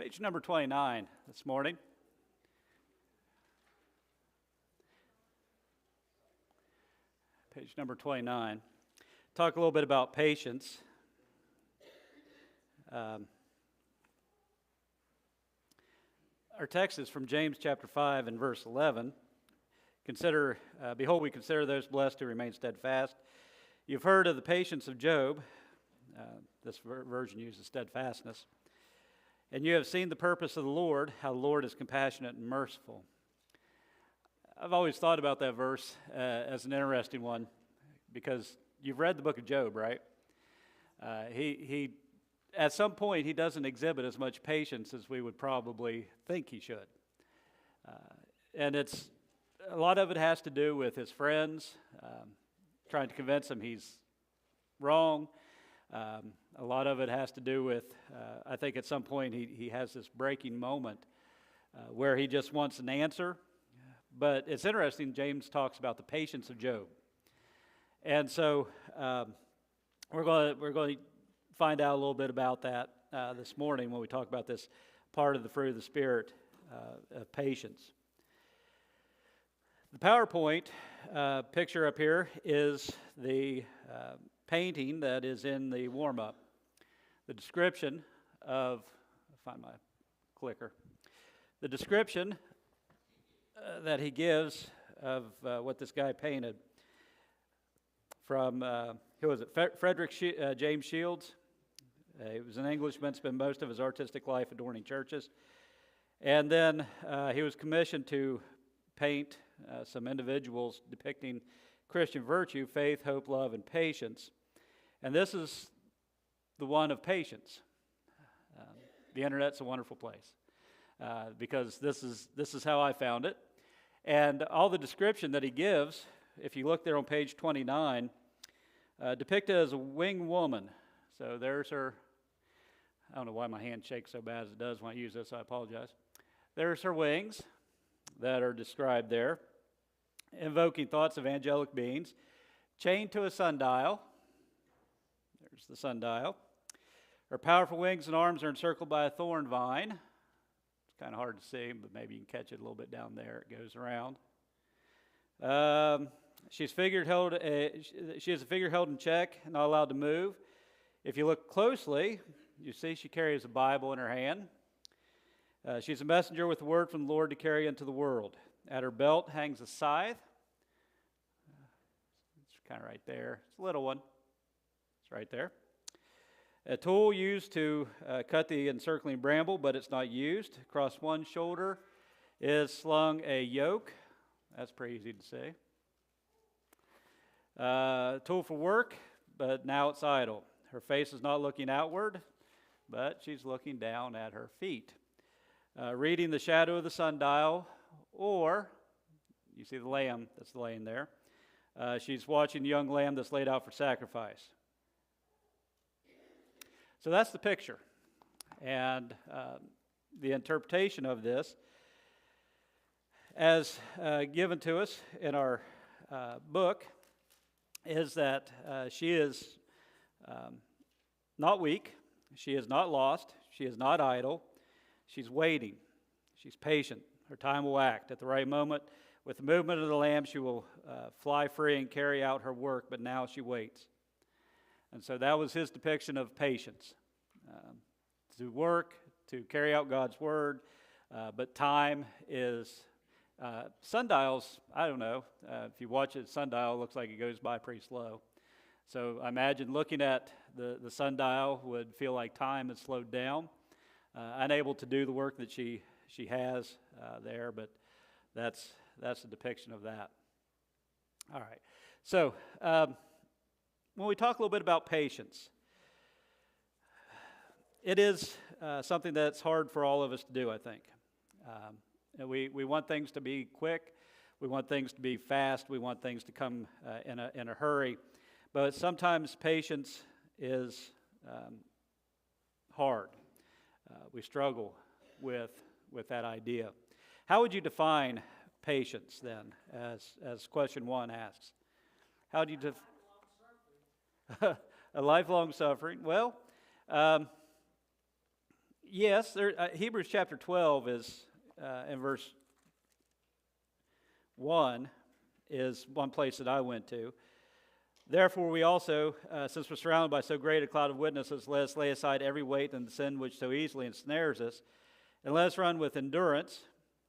Page number 29 this morning. Page number 29. Talk a little bit about patience. Our text is from James chapter 5 and verse 11. Behold, we consider those blessed who remain steadfast. You've heard of the patience of Job. This version uses steadfastness. And you have seen the purpose of the Lord, how the Lord is compassionate and merciful. I've always thought about that verse as an interesting one, because you've read the book of Job, right? He at some point, he doesn't exhibit as much patience as we would probably think he should. And a lot of it has to do with his friends trying to convince him he's wrong. A lot of it has to do with, I think at some point he has this breaking moment where he just wants an answer. But it's interesting, James talks about the patience of Job. And so we're going to find out a little bit about that this morning when we talk about this part of the fruit of the Spirit of patience. The PowerPoint picture up here is the painting that is in the warm-up. The description of, find my clicker. The description that he gives of what this guy painted from, who was it? Frederick James Shields. He was an Englishman, spent most of his artistic life adorning churches. And then he was commissioned to paint some individuals depicting Christian virtue, faith, hope, love, and patience. And this is the one of patience. The internet's a wonderful place because this is how I found it. And all the description that he gives, if you look there on page 29, depicted as a winged woman. So there's her. I don't know why my hand shakes so bad as it does when I use this. I apologize. There's her wings that are described there, invoking thoughts of angelic beings, chained to a sundial. There's the sundial. Her powerful wings and arms are encircled by a thorn vine. It's kind of hard to see, but maybe you can catch it a little bit down there. It goes around. She is a figure held in check, not allowed to move. If you look closely, you see she carries a Bible in her hand. She's a messenger with the word from the Lord to carry into the world. At her belt hangs a scythe. It's kind of right there. It's a little one. It's right there. A tool used to cut the encircling bramble, but it's not used. Across one shoulder is slung a yoke. That's pretty easy to see. Tool for work, but now it's idle. Her face is not looking outward, but she's looking down at her feet. Reading the shadow of the sundial, or you see the lamb that's laying there. She's watching the young lamb that's laid out for sacrifice. So that's the picture. And the interpretation of this, as given to us in our book, is that she is not weak, she is not lost, she is not idle, she's waiting, she's patient, her time will act. At the right moment, with the movement of the lamb, she will fly free and carry out her work, but now she waits. And so that was his depiction of patience. To work, to carry out God's word, but time is, sundials, I don't know, if you watch a sundial, it looks like it goes by pretty slow. So I imagine looking at the sundial would feel like time has slowed down, unable to do the work that she has there, but that's a depiction of that. All right. So when we talk a little bit about patience, it is something that's hard for all of us to do, I think. We want things to be quick. We want things to be fast. We want things to come in a hurry. But sometimes patience is hard. We struggle with that idea. How would you define patience then, as question 1 asks? How do you a lifelong suffering? Well, Yes, Hebrews chapter 12 is, in verse 1, is one place that I went to. Therefore we also, since we're surrounded by so great a cloud of witnesses, let us lay aside every weight and the sin which so easily ensnares us, and let us run with endurance,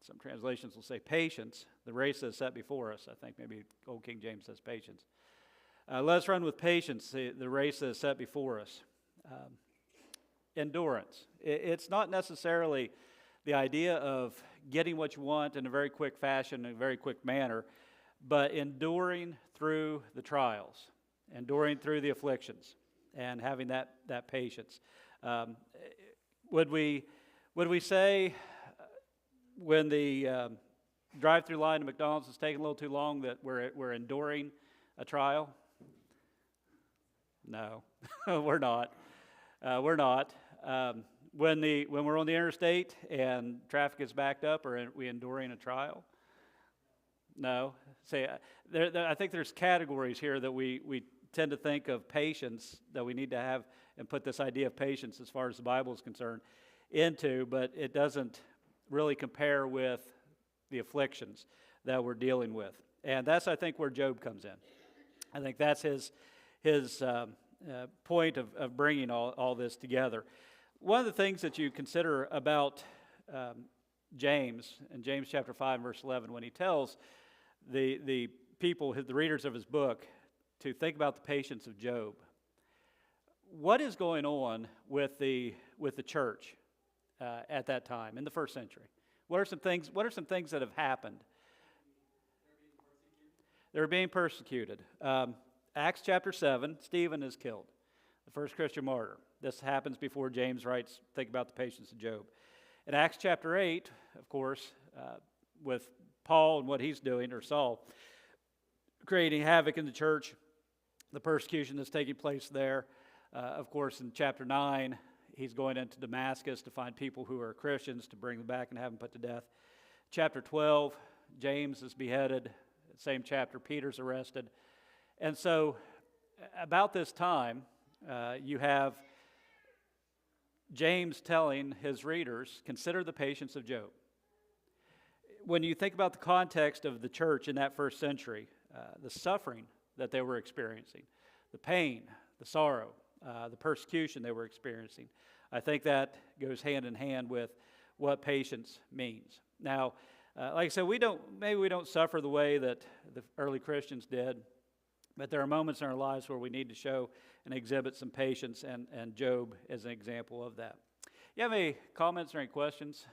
some translations will say patience, the race that is set before us. I think maybe Old King James says patience. Let us run with patience the race that is set before us. Endurance. It's not necessarily the idea of getting what you want in a very quick fashion, in a very quick manner, but enduring through the trials, enduring through the afflictions, and having that patience. Would we say when the drive-through line at McDonald's is taking a little too long that we're enduring a trial? No, we're not. We're not. When we're on the interstate and traffic is backed up, are we enduring a trial? No. I think there's categories here that we tend to think of patience, that we need to have and put this idea of patience as far as the Bible is concerned into, but it doesn't really compare with the afflictions that we're dealing with. And that's, I think, where Job comes in. I think that's his point of bringing all this together. One of the things that you consider about James, in James chapter 5, verse 11, when he tells the people, the readers of his book, to think about the patience of Job. What is going on with the church at that time in the first century? What are some things that have happened? They're being persecuted. Acts chapter 7, Stephen is killed, the first Christian martyr. This happens before James writes, think about the patience of Job. In Acts chapter 8, of course, with Paul and what he's doing, or Saul, creating havoc in the church, the persecution that's taking place there. Of course, in chapter 9, he's going into Damascus to find people who are Christians to bring them back and have them put to death. Chapter 12, James is beheaded. Same chapter, Peter's arrested. And so about this time, you have James telling his readers, consider the patience of Job. When you think about the context of the church in that first century, the suffering that they were experiencing, the pain, the sorrow, the persecution they were experiencing, I think that goes hand in hand with what patience means. Now, like I said, maybe we don't suffer the way that the early Christians did, but there are moments in our lives where we need to show and exhibit some patience, and Job is an example of that. You have any comments or any questions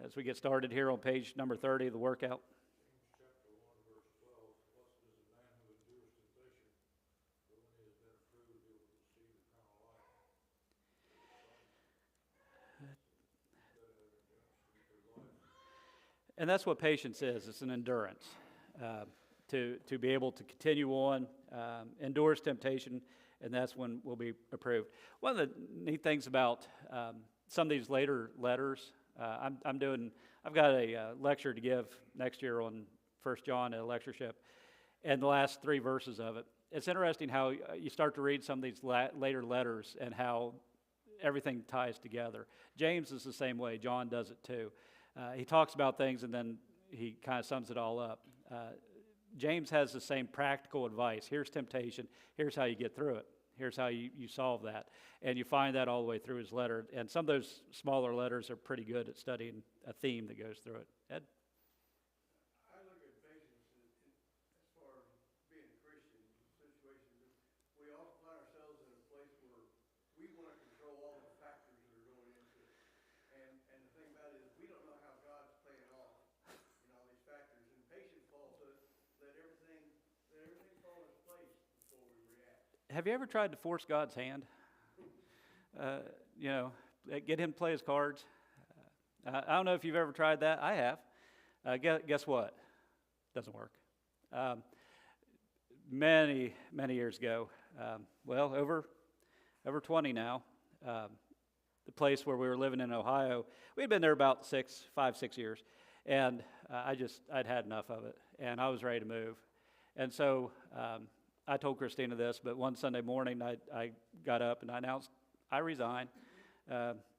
as we get started here on page number 30 of the workout? And that's what patience is. It's an endurance to be able to continue on, endures temptation, and that's when we'll be approved. One of the neat things about some of these later letters, I've got a lecture to give next year on 1 John, a lectureship, and the last 3 verses of it. It's interesting how you start to read some of these later letters and how everything ties together. James is the same way. John does it too. He talks about things and then he kind of sums it all up. James has the same practical advice. Here's temptation. Here's how you get through it. Here's how you solve that. And you find that all the way through his letter. And some of those smaller letters are pretty good at studying a theme that goes through it. Ed? I look at patience as far as being a Christian situations. We often find ourselves in a place where we want to control all the factors that are going into it. And the thing about it is we don't know how God's playing off all these factors. And patience falls to let everything fall into place before we react. Have you ever tried to force God's hand? Get him to play his cards. I don't know if you've ever tried that. I have. Guess what? Doesn't work. Many years ago, over 20 now, the place where we were living in Ohio, we'd been there about 5, 6 years, and I'd had enough of it, and I was ready to move. And so I told Christina this, but one Sunday morning I got up and I announced I resign.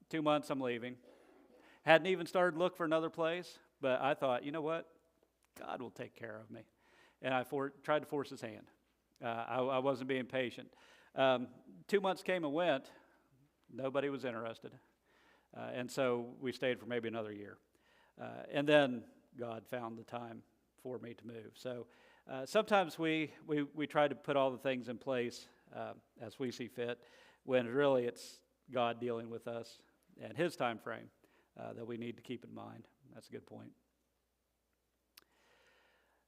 2 2 months, I'm leaving. Hadn't even started to look for another place, but I thought, you know what? God will take care of me. And I tried to force his hand. I wasn't being patient. 2 months came and went. Nobody was interested. And so we stayed for maybe another year. And then God found the time for me to move. So sometimes we try to put all the things in place as we see fit, when really it's God dealing with us and his time frame that we need to keep in mind. That's a good point.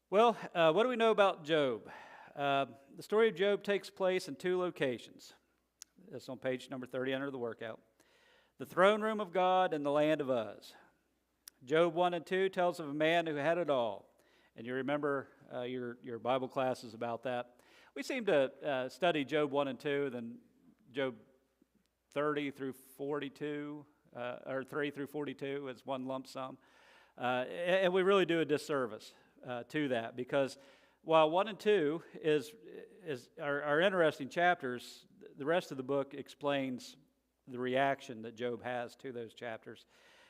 Well, what do we know about Job? The story of Job takes place in 2 locations. That's on page number 30 under the workout. The throne room of God and the land of Uz. Job 1 and 2 tells of a man who had it all. And you remember your Bible classes about that. We seem to study Job 1 and 2, then Job 30 through 42, or 3 through 42 as one lump sum. And we really do a disservice to that, because while 1 and 2 are interesting chapters, the rest of the book explains the reaction that Job has to those chapters.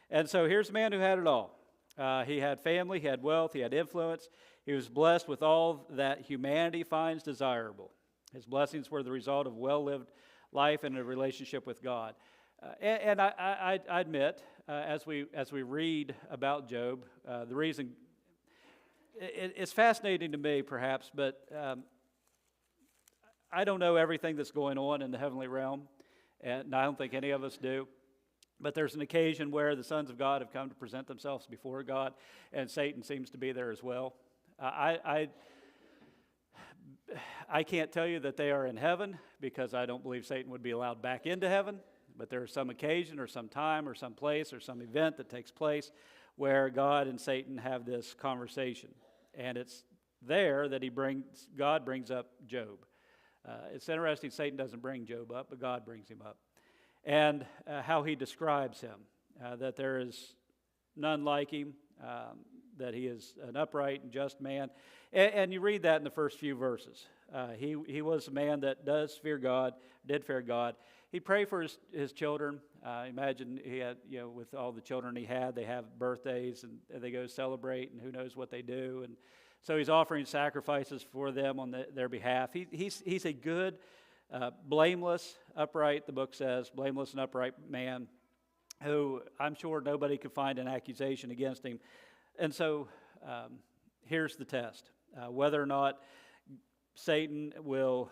And so here's a man who had it all. He had family, he had wealth, he had influence. He was blessed with all that humanity finds desirable. His blessings were the result of well-lived life and a relationship with God. And I admit, as we read about Job, the reason it's fascinating to me, perhaps, but I don't know everything that's going on in the heavenly realm, and I don't think any of us do. But there's an occasion where the sons of God have come to present themselves before God, and Satan seems to be there as well. I can't tell you that they are in heaven, because I don't believe Satan would be allowed back into heaven. But there's some occasion or some time or some place or some event that takes place where God and Satan have this conversation. And it's there that God brings up Job. It's interesting, Satan doesn't bring Job up, but God brings him up. And how he describes him, that there is none like him, that he is an upright and just man. And you read that in the first few verses. He was a man that did fear God. He prayed for his children. Imagine he had, with all the children he had, they have birthdays and they go celebrate, and who knows what they do. And so he's offering sacrifices for them on their behalf. He's a good, blameless, upright, the book says, blameless and upright man who I'm sure nobody could find an accusation against him. And so here's the test, whether or not Satan will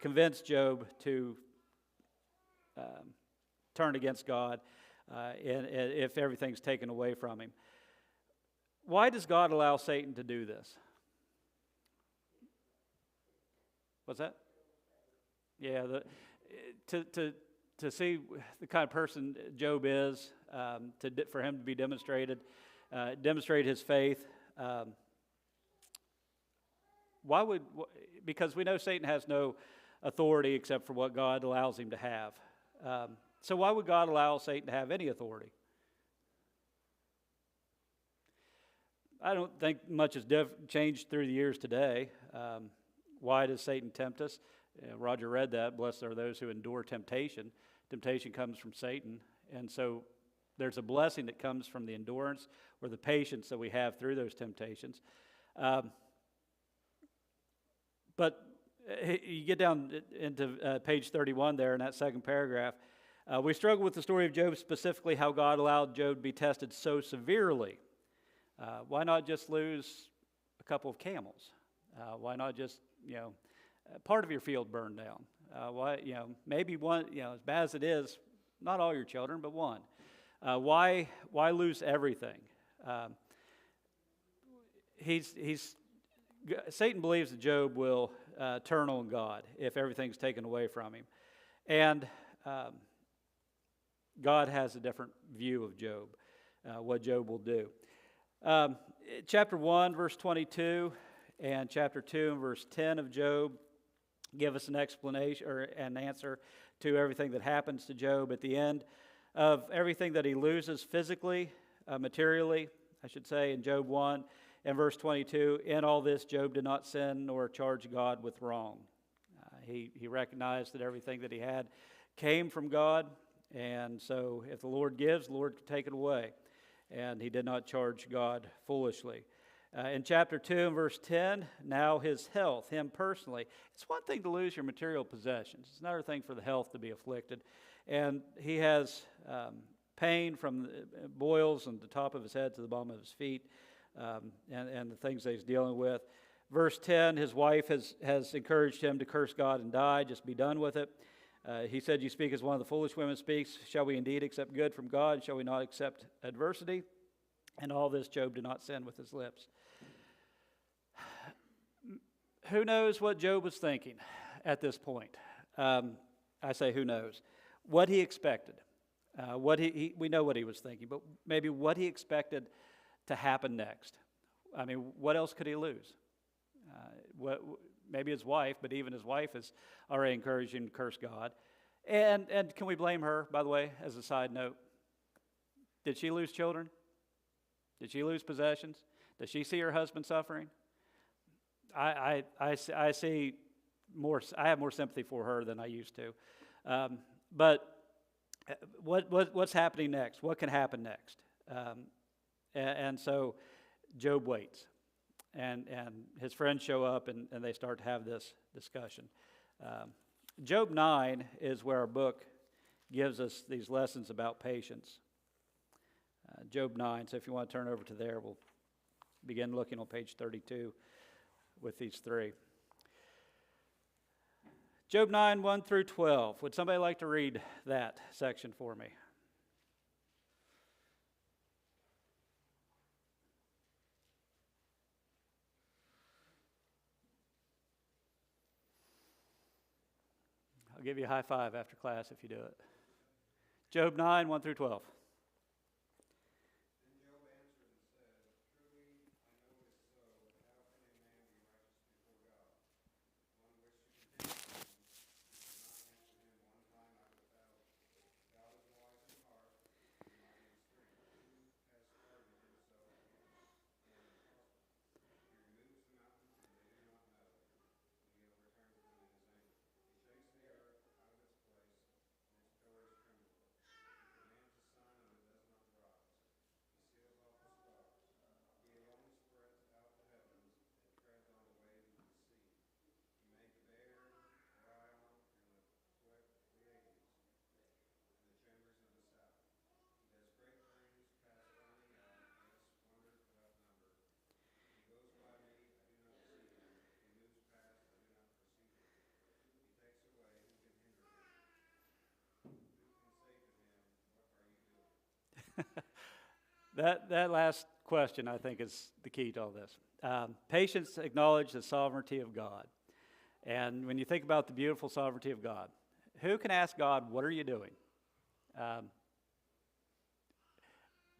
convince Job to turn against God and if everything's taken away from him. Why does God allow Satan to do this? What's that? Yeah, to see the kind of person Job is, for him to be demonstrate his faith. Because we know Satan has no authority except for what God allows him to have. So why would God allow Satan to have any authority? I don't think much has changed through the years today. Why does Satan tempt us? Roger read that. Blessed are those who endure temptation. Temptation comes from Satan. And so there's a blessing that comes from the endurance or the patience that we have through those temptations. But you get down into page 31 there in that second paragraph. We struggle with the story of Job, specifically how God allowed Job to be tested so severely. Why not just lose a couple of camels? Why not just, part of your field burned down? Maybe one, as bad as it is, not all your children, but one. Why lose everything? Satan believes that Job will turn on God if everything's taken away from him. And God has a different view of Job, what Job will do. Chapter 1, verse 22, and chapter 2 and verse 10 of Job give us an explanation or an answer to everything that happens to Job at the end of everything that he loses physically, materially, I should say, in Job 1 and verse 22. In all this, Job did not sin nor charge God with wrong. He recognized that everything that he had came from God, And so if the Lord gives, the Lord can take it away. And he did not charge God foolishly. In chapter 2 and verse 10, now his health, him personally. It's one thing to lose your material possessions. It's another thing for the health to be afflicted. And he has pain from boils on the top of his head to the bottom of his feet, and the things that he's dealing with. Verse 10, his wife has encouraged him to curse God and die, just be done with it. He said, you speak as one of the foolish women speaks. Shall we indeed accept good from God? Shall we not accept adversity? And all this Job did not sin with his lips. Who knows what Job was thinking at this point? I say who knows. What he expected. We know what he was thinking, but maybe what he expected to happen next. I mean, what else could he lose? Maybe his wife, but even his wife is already encouraging him to curse God. And can we blame her, by the way, as a side note? Did she lose children? Did she lose possessions? Does she see her husband suffering? I see more. I have more sympathy for her than I used to. But what's happening next? What can happen next? And so Job waits, and his friends show up, and they start to have this discussion. Job 9 is where our book gives us these lessons about patience. Job 9, so if you want to turn over to there, we'll begin looking on page 32 with these three. Job 9, 1 through 12. Would somebody like to read that section for me? I'll give you a high five after class if you do it. Job 9, 1 through 12. That last question, I think, is the key to all this. Patience acknowledges the sovereignty of God. And when you think about the beautiful sovereignty of God, who can ask God, what are you doing?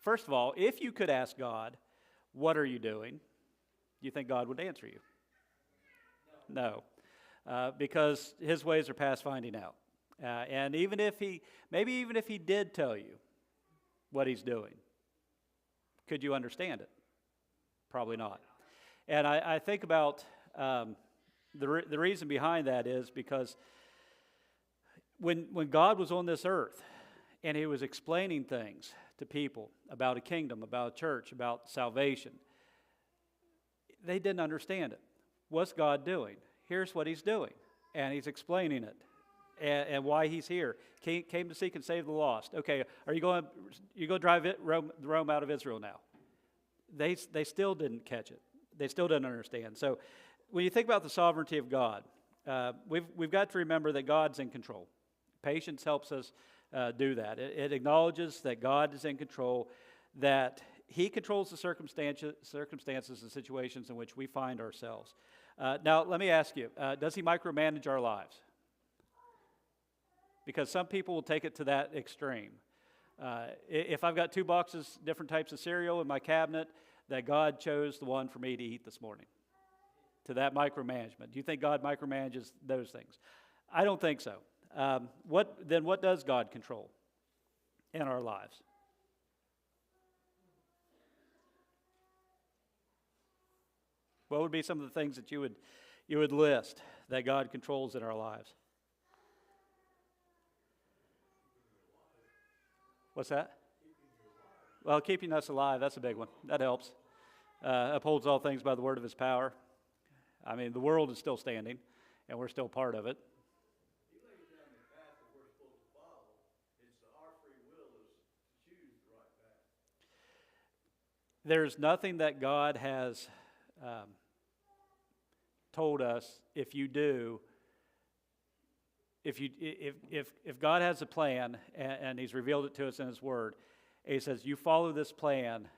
First of all, if you could ask God, what are you doing? Do you think God would answer you? No. Because his ways are past finding out. And even if he did tell you what he's doing, could you understand it? Probably not. And I think about the reason behind that is because when God was on this earth and he was explaining things to people about a kingdom, about a church, about salvation, they didn't understand it. What's God doing? Here's what he's doing. And he's explaining it and why he's here. Came to seek and save the lost. Okay, are you going to drive Rome out of Israel now? They still didn't catch it. They still didn't understand. So when you think about the sovereignty of God, we've got to remember that God's in control. Patience helps us do that. It acknowledges that God is in control, that he controls the circumstances and situations in which we find ourselves. Now, let me ask you, does he micromanage our lives? Because some people will take it to that extreme. If I've got 2 boxes, different types of cereal in my cabinet, that God chose the one for me to eat this morning. To that micromanagement. Do you think God micromanages those things? I don't think so. What does God control in our lives? What would be some of the things that you would list that God controls in our lives? What's that? Well, keeping us alive, that's a big one. That helps. Upholds all things by the word of his power. I mean, the world is still standing, and we're still part of it. He lays down the path that we're supposed to follow. It's our free will is to choose the right path. There's nothing that God has told us if you do. If God has a plan and he's revealed it to us in his word, and he says, you follow this plan,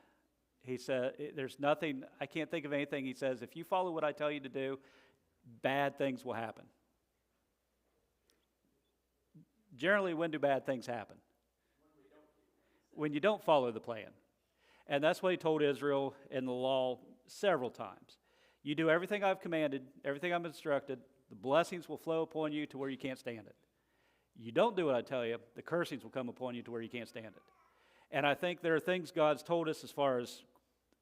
he said, there's nothing, I can't think of anything, he says, if you follow what I tell you to do, bad things will happen. Generally, when do bad things happen? When you don't follow the plan. And that's what he told Israel in the law several times. You do everything I've commanded, everything I've instructed, the blessings will flow upon you to where you can't stand it. You don't do what I tell you, the cursings will come upon you to where you can't stand it. And I think there are things God's told us as far as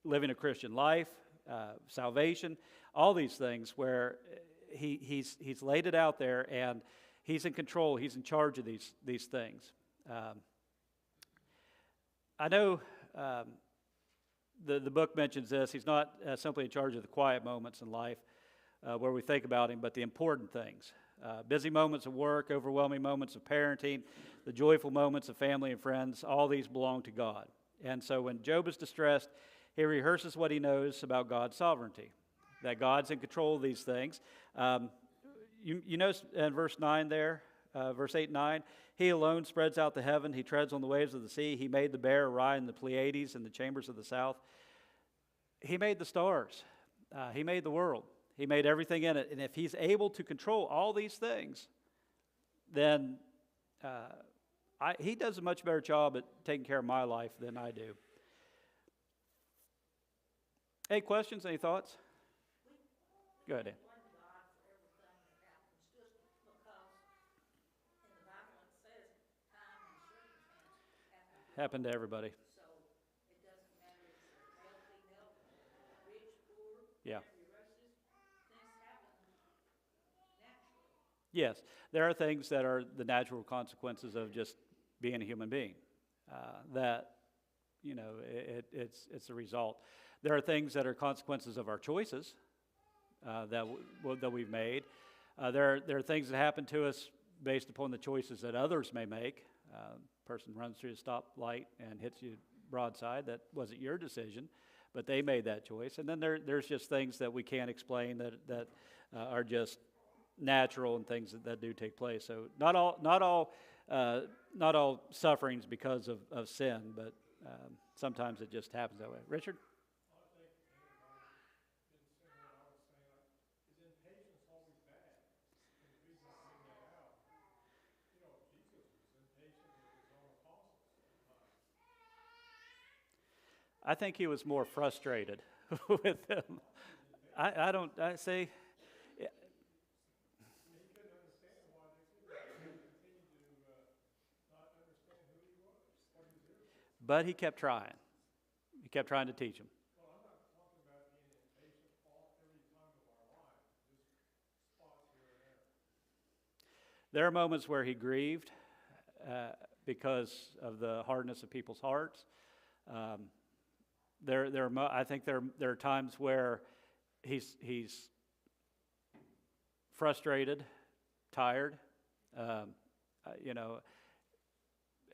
living a Christian life, salvation, all these things where he's laid it out there and he's in control, he's in charge of these things. I know the book mentions this. He's not simply in charge of the quiet moments in life where we think about him, but the important things. Busy moments of work, overwhelming moments of parenting, the joyful moments of family and friends, all these belong to God. And so when Job is distressed, he rehearses what he knows about God's sovereignty, that God's in control of these things. You notice in verse 9 there, verse 8 and 9, he alone spreads out the heaven, he treads on the waves of the sea, he made the bear, Orion, the Pleiades, and the chambers of the south. He made the stars, he made the world. He made everything in it. And if he's able to control all these things, then he does a much better job at taking care of my life than I do. Any questions? Any thoughts? Go ahead, Dan. Happened to everybody. So it doesn't matter if you're healthy, rich, poor, Yeah. things happen naturally. Yes, there are things that are the natural consequences of just being a human being. That, you know, it's a result. There are things that are consequences of our choices that we've made. There are things that happen to us based upon the choices that others may make. Person runs through a stoplight and hits you broadside. That wasn't your decision, but they made that choice. And then there's just things that we can't explain that are just natural and things that do take place. So not all sufferings because of sin, but sometimes it just happens that way. Richard? I think he was more frustrated with them. I say. But he kept trying. He kept trying to teach him. There are moments where he grieved because of the hardness of people's hearts. I think there are times where he's frustrated, tired.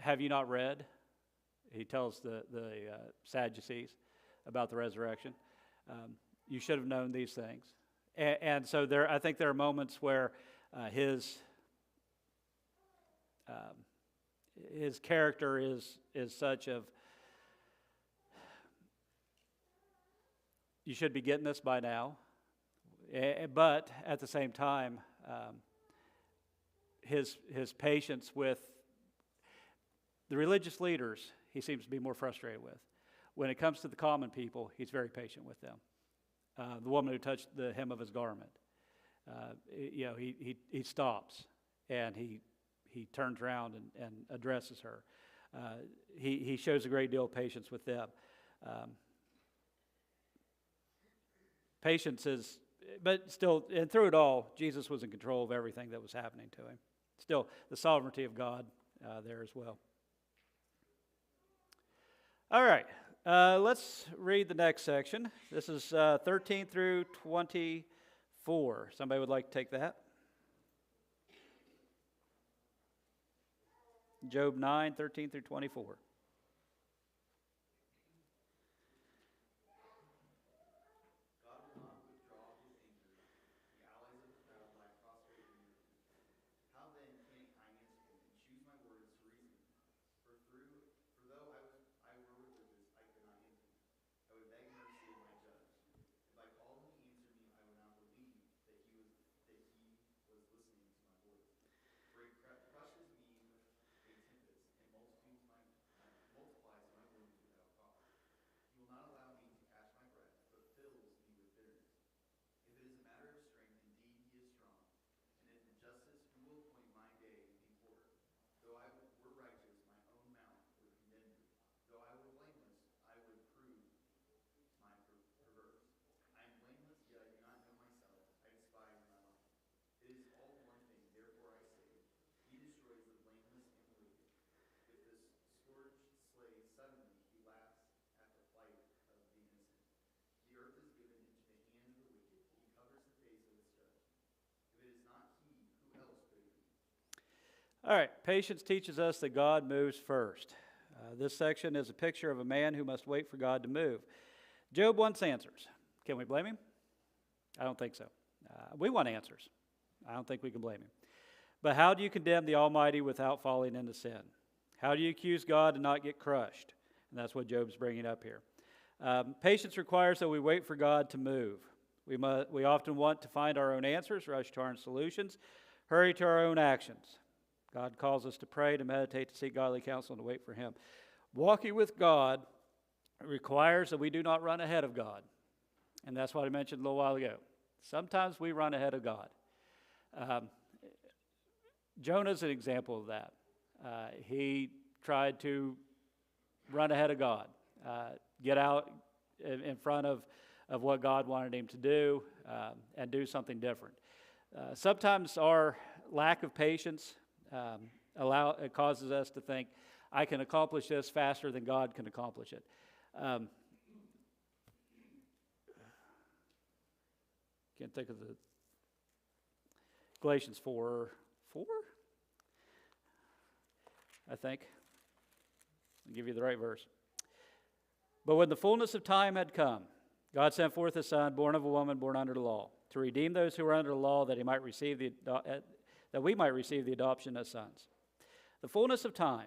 Have you not read? He tells the Sadducees about the resurrection. You should have known these things. And so I think there are moments where his character is such of, you should be getting this by now. But at the same time, his patience with the religious leaders, he seems to be more frustrated with. When it comes to the common people, he's very patient with them. The woman who touched the hem of his garment, he stops and he turns around and addresses her. He shows a great deal of patience with them. Patience is, but still, and through it all, Jesus was in control of everything that was happening to him. Still, the sovereignty of God there as well. All right, let's read the next section. This is 13 through 24. Somebody would like to take that? Job 9, 13 through 24. All right, patience teaches us that God moves first. This section is a picture of a man who must wait for God to move. Job wants answers. Can we blame him? I don't think so. We want answers. I don't think we can blame him. But how do you condemn the Almighty without falling into sin? How do you accuse God and not get crushed? And that's what Job's bringing up here. Patience requires that we wait for God to move. We often want to find our own answers, rush to our own solutions, hurry to our own actions. God calls us to pray, to meditate, to seek godly counsel, and to wait for Him. Walking with God requires that we do not run ahead of God. And that's what I mentioned a little while ago. Sometimes we run ahead of God. Jonah's an example of that. He tried to run ahead of God, get out in front of what God wanted him to do, and do something different. Sometimes our lack of patience it causes us to think, I can accomplish this faster than God can accomplish it. Can't think of the Galatians 4, I think. I'll give you the right verse. But when the fullness of time had come, God sent forth His Son, born of a woman, born under the law, to redeem those who were under the law, that we might receive the adoption as sons. The fullness of time.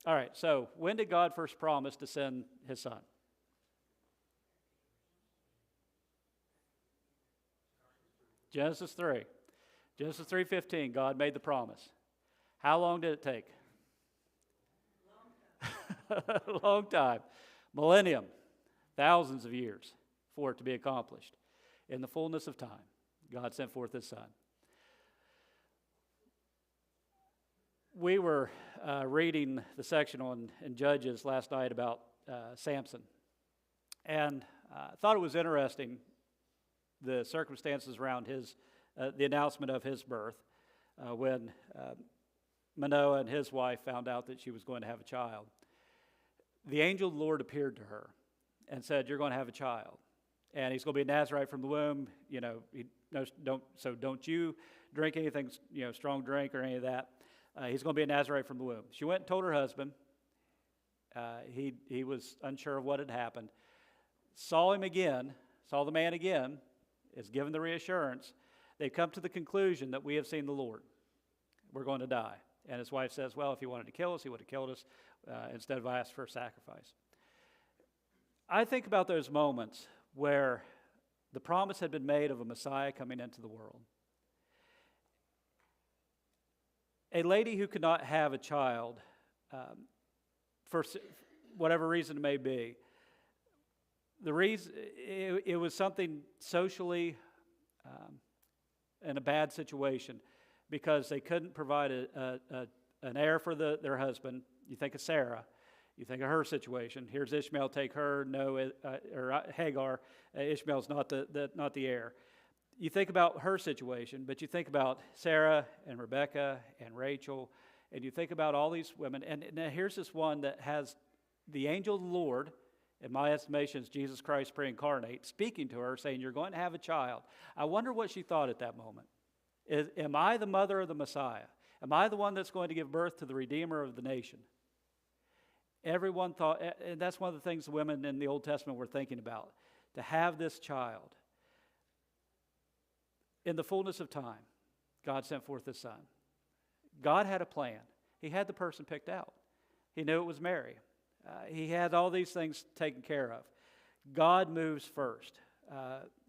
All right, so when did God first promise to send His Son? Genesis 3. Genesis 3:15, God made the promise. How long did it take? A long time. Millennium. Thousands of years for it to be accomplished. In the fullness of time, God sent forth His Son. We were reading the section in Judges last night about Samson, and thought it was interesting, the circumstances around the announcement of his birth, when Manoah and his wife found out that she was going to have a child. The angel of the Lord appeared to her and said, "You're going to have a child, and he's going to be a Nazarite from the womb. Don't you drink anything, strong drink or any of that. He's going to be a Nazarite from the womb." She went and told her husband. He was unsure of what had happened. Saw the man again, is given the reassurance. They come to the conclusion that we have seen the Lord. We're going to die. And his wife says, well, if he wanted to kill us, he would have killed us instead of asked for a sacrifice. I think about those moments where the promise had been made of a Messiah coming into the world. A lady who could not have a child, for whatever reason it may be, the reason it was something socially in a bad situation, because they couldn't provide an heir for their husband. You think of Sarah, you think of her situation. Here's Ishmael, take her. No, or Hagar. Ishmael's not the heir. You think about her situation, but you think about Sarah and Rebecca and Rachel, and you think about all these women. And here's this one that has the angel of the Lord, in my estimation, is Jesus Christ pre-incarnate, speaking to her, saying, you're going to have a child. I wonder what she thought at that moment. Am I the mother of the Messiah? Am I the one that's going to give birth to the Redeemer of the nation? Everyone thought, and that's one of the things the women in the Old Testament were thinking about, to have this child. In the fullness of time, God sent forth His Son. God had a plan. He had the person picked out. He knew it was Mary. He had all these things taken care of. God moves first.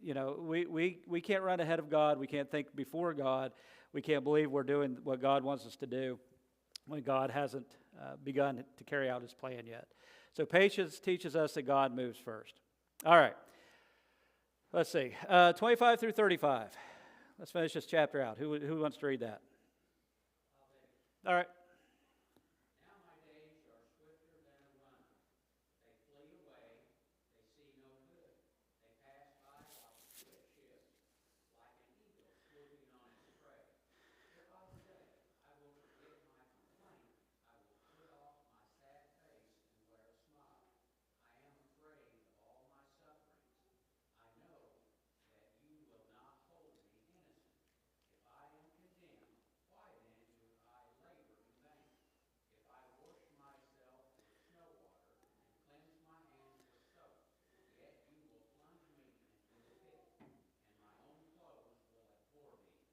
We can't run ahead of God. We can't think before God. We can't believe we're doing what God wants us to do when God hasn't begun to carry out His plan yet. So patience teaches us that God moves first. All right. Let's see. 25 through 35. Let's finish this chapter out. Who wants to read that? All right. Now my days are swifter than a runner. They flee away, they see no good. They pass by like a swift ship, like an eagle swooping on its prey. If I say, I will forget my complaint, I will put off my sad face and wear a smile. I am afraid of all my sufferings. I know that you will not hold me innocent. If I am condemned, why then do I labor in vain? If I wash myself with snow water and cleanse my hands with soap, yet you will plunge me into the pit, and my own clothes will abhor me.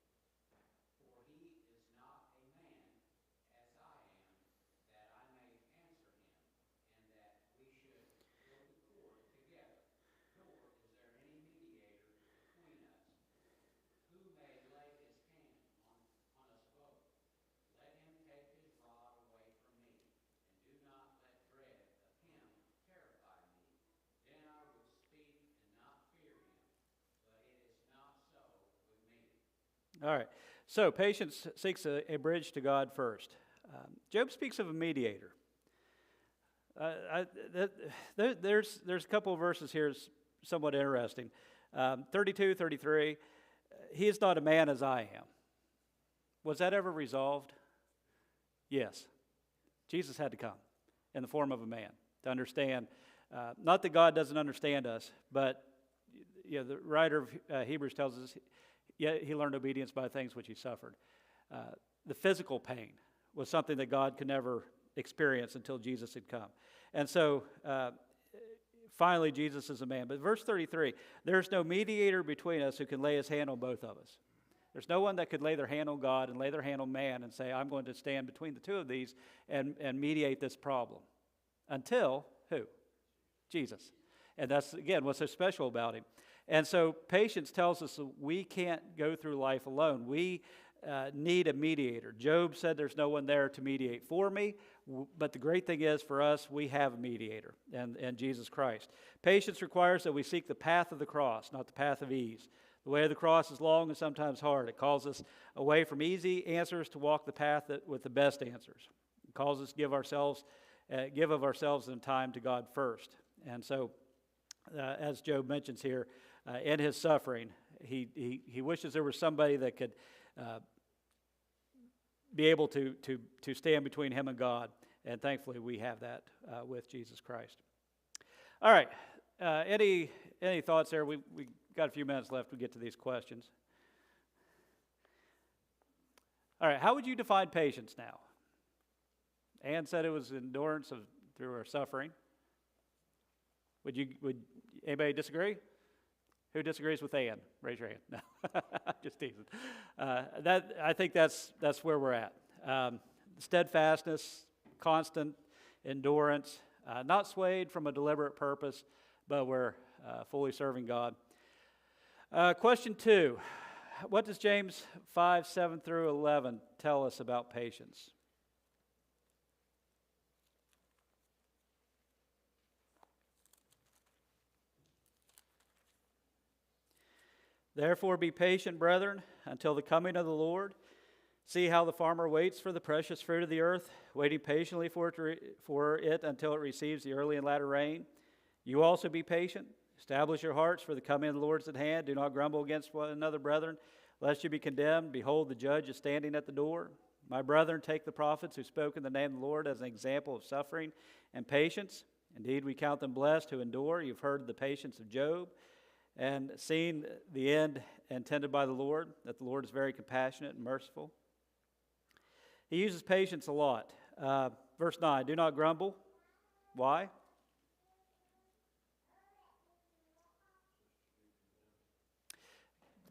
For he is not a man as I am, that I may answer him, and that we should go to court together. Nor is there any mediator between us, who may lay his hand on us both. Let him take his rod away from me, and do not let dread of him terrify me. Then I would speak and not fear him, but it is not so with me. All right. So patience seeks a bridge to God first. Job speaks of a mediator. There's a couple of verses here somewhat interesting. 32, 33, he is not a man as I am. Was that ever resolved? Yes. Jesus had to come in the form of a man to understand, not that God doesn't understand us, but the writer of Hebrews tells us, yet he learned obedience by things which he suffered. The physical pain was something that God could never experience until Jesus had come. And so, finally, Jesus is a man. But verse 33, there's no mediator between us who can lay his hand on both of us. There's no one that could lay their hand on God and lay their hand on man and say, I'm going to stand between the two of these and mediate this problem. Until who? Jesus. And that's, again, what's so special about him. And so patience tells us that we can't go through life alone. We need a mediator. Job said there's no one there to mediate for me, but the great thing is for us, we have a mediator, and Jesus Christ. Patience requires that we seek the path of the cross, not the path of ease. The way of the cross is long and sometimes hard. It calls us away from easy answers to walk the path with the best answers. It calls us to give of ourselves and time to God first. And so, as Job mentions here, in his suffering, he wishes there was somebody that could be able to stand between him and God. And thankfully, we have that with Jesus Christ. All right. Any thoughts there? We got a few minutes left to get to these questions. All right. How would you define patience now? Anne said it was endurance through our suffering. Would anybody disagree? Who disagrees with Anne? Raise your hand. No, just teasing. I think that's where we're at. Steadfastness, constant endurance, not swayed from a deliberate purpose, but we're fully serving God. Question 2. What does James 5, 7 through 11 tell us about patience? Therefore be patient, brethren, until the coming of the Lord. See how the farmer waits for the precious fruit of the earth, waiting patiently for it until it receives the early and latter rain. You also be patient. Establish your hearts, for the coming of the Lord is at hand. Do not grumble against one another, brethren, lest you be condemned. Behold, the judge is standing at the door. My brethren, take the prophets who spoke in the name of the Lord as an example of suffering and patience. Indeed, we count them blessed who endure. You've heard the patience of Job and seen the end intended by the Lord, that the Lord is very compassionate and merciful. He uses patience a lot. Verse 9, do not grumble. Why?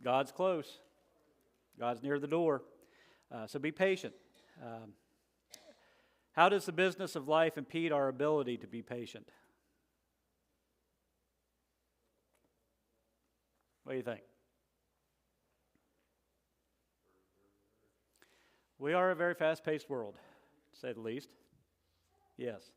God's close. God's near the door. So be patient. How does the business of life impede our ability to be patient? What do you think? We are a very fast-paced world, to say the least. Yes.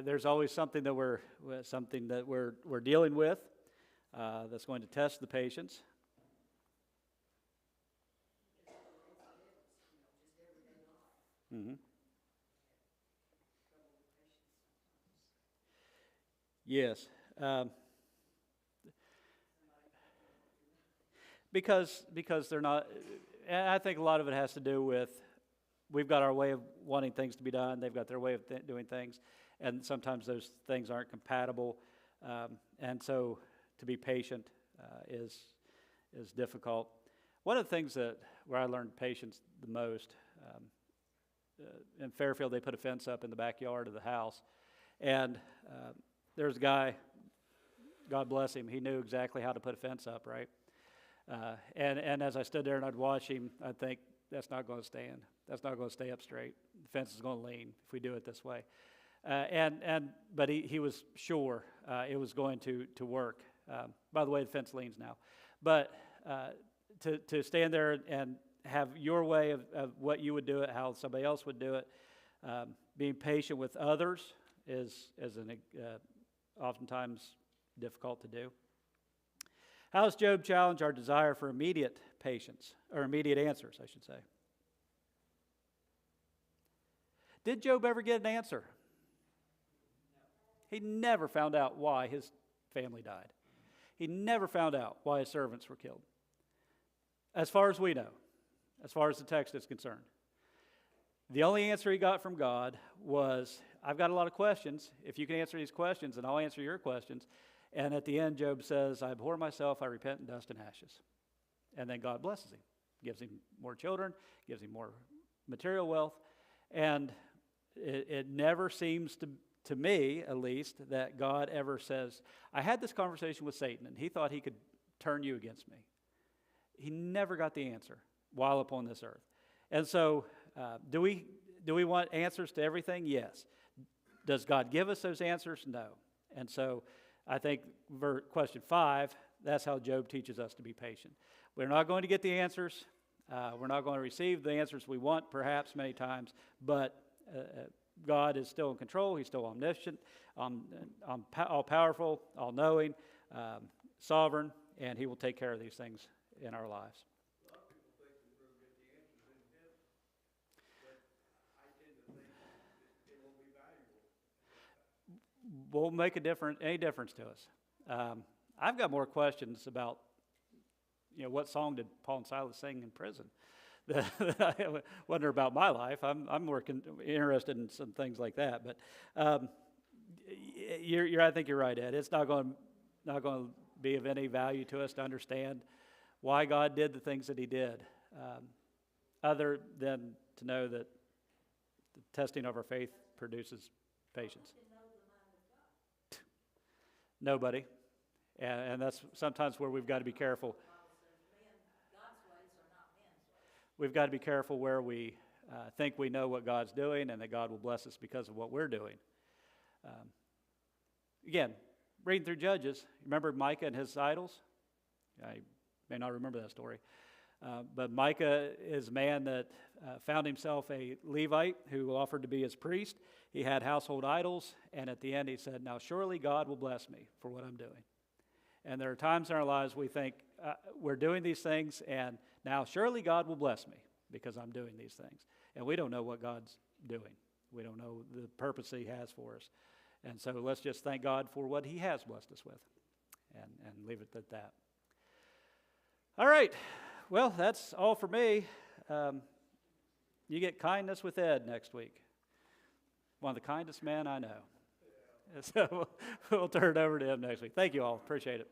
There's always something that we're dealing with that's going to test the patience. Mm-hmm. Yes. Because they're not, and I think a lot of it has to do with we've got our way of wanting things to be done, they've got their way of doing things, and sometimes those things aren't compatible, and so to be patient is difficult. One of the things where I learned patience the most, in Fairfield they put a fence up in the backyard of the house, and there's a guy, God bless him, he knew exactly how to put a fence up, right? And as I stood there and I'd watch him, I'd think, that's not going to stand. That's not going to stay up straight. The fence is going to lean if we do it this way. But he was sure it was going to work. By the way, the fence leans now. But to stand there and have your way of what you would do it, how somebody else would do it, being patient with others is oftentimes difficult to do. How does Job challenge our desire for immediate patience, or immediate answers, I should say? Did Job ever get an answer? He never found out why his family died. He never found out why his servants were killed. As far as we know, as far as the text is concerned. The only answer he got from God was, I've got a lot of questions. If you can answer these questions, then I'll answer your questions. And at the end, Job says, I abhor myself, I repent in dust and ashes. And then God blesses him, gives him more children, gives him more material wealth. And it never seems to me, at least, that God ever says, I had this conversation with Satan, and he thought he could turn you against me. He never got the answer while upon this earth. And so, do we want answers to everything? Yes. Does God give us those answers? No. And so, I think question 5, that's how Job teaches us to be patient. We're not going to get the answers. We're not going to receive the answers we want, perhaps, many times. But God is still in control. He's still omniscient, all-powerful, all-knowing, sovereign, and He will take care of these things in our lives. A lot of people think that we're going to get the answers in heaven, but I tend to think it won't be valuable. Won't make any difference to us. I've got more questions about, what song did Paul and Silas sing in prison? I wonder about my life. I'm more interested in some things like that. But I think you're right, Ed. It's not going to be of any value to us to understand why God did the things that He did, other than to know that the testing of our faith produces patience. Nobody. And that's sometimes where we've got to be careful. God's ways are not men's ways. We've got to be careful where we think we know what God's doing and that God will bless us because of what we're doing. Again, reading through Judges, remember Micah and his idols? I may not remember that story. But Micah is a man that found himself a Levite who offered to be his priest. He had household idols, and at the end he said, now surely God will bless me for what I'm doing. And there are times in our lives we think we're doing these things, and now surely God will bless me because I'm doing these things. And we don't know what God's doing. We don't know the purpose He has for us. And so let's just thank God for what He has blessed us with and leave it at that. All right. Well, that's all for me. You get kindness with Ed next week. One of the kindest men I know. So we'll turn it over to him next week. Thank you all. Appreciate it.